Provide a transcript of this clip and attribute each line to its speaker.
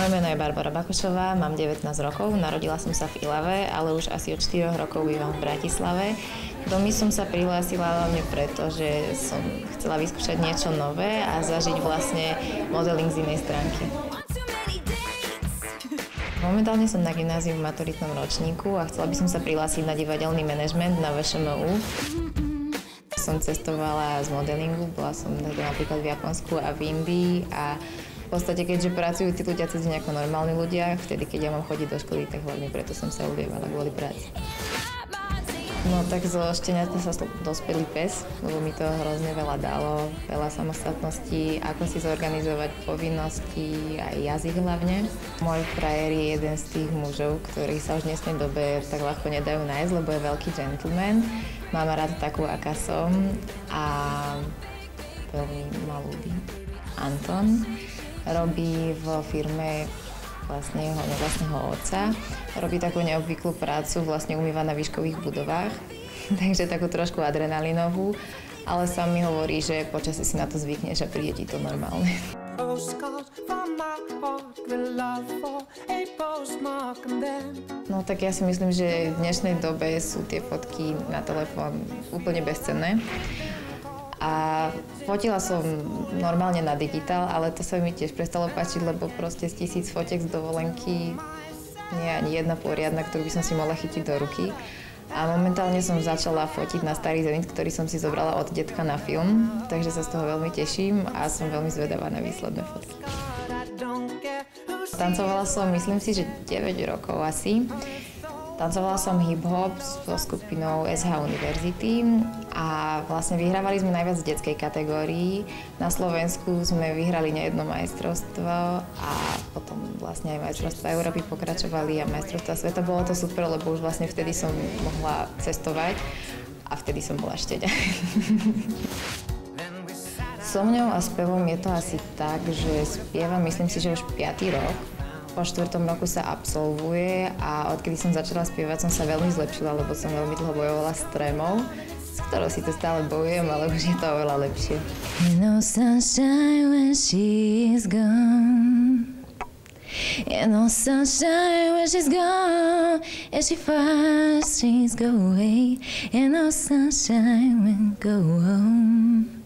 Speaker 1: Moje meno je Barbara Bakošová, mám 19 rokov, narodila som sa v Ilave, ale už asi od 4 rokov bývam v Bratislave. Do MIS som sa prihlásila hlavne preto, že som chcela vyskúšať niečo nové a zažiť vlastne modeling z inej stránky. Momentálne som na gymnáziu v maturitnom ročníku a chcela by som sa prihlásiť na divadelný manažment na VŠMU. Som cestovala z modelingu, bola som napríklad v Japonsku a v Indii a v podstate, keďže pracujú tí ľudia cez deň ako normálni ľudia, vtedy, keď ja mám chodiť do školy, tak hlavne preto som sa odievala kvôli práci. No tak zo šteniatka sa dospelý pes, lebo mi to hrozne veľa dalo, veľa samostatností, ako si zorganizovať povinnosti, aj jazyk hlavne. Môj frajer je jeden z tých mužov, ktorí sa už v dnešnej dobe tak ľahko nedajú nájsť, lebo je veľký gentleman. Mám rád takú, aká som a veľmi ma ľúbi. Anton robí vo firme vlastne jeho nevlastného otca. Robí takú neobvyklú prácu, vlastne umýva na výškových budovách, takže takú trošku adrenalinovú, ale sám mi hovorí, že počasie si na to zvykneš a príde ti to normálne. No tak ja si myslím, že v dnešnej dobe sú tie fotky na telefón úplne bezcenné. A fotila som normálne na digitál, ale to sa mi tiež prestalo páčiť, lebo proste z 1000 fotiek z dovolenky nie je ani jedna poriadna, ktorú by som si mohla chytiť do ruky. A momentálne som začala fotiť na starý zenit, ktorý som si zobrala od detka na film, takže sa z toho veľmi teším a som veľmi zvedavá na výsledné fotky. Tancovala som, myslím si, že 9 rokov asi. Tancovala som hip-hop so skupinou SH Univerzity a vlastne vyhrávali sme najviac v detskej kategórii. Na Slovensku sme vyhrali nejedno majstrovstvo a potom vlastne aj majstrovstvá Európy pokračovali a majstrovstvá sveta. Bolo to super, lebo už vlastne vtedy som mohla cestovať a vtedy som bola šteďa. So mňou a spevom je to asi tak, že spievam, myslím si, že už 5. rok. Po 4. roku sa absolvuje a odkedy som začala spievať, som sa veľmi zlepšila, lebo som veľmi dlho bojovala s trémou, s ktorou si to stále bojujem, ale už je to oveľa lepšie. You know sunshine when she's gone. You know sunshine when she's gone. And she first she's go away. You know sunshine when go home.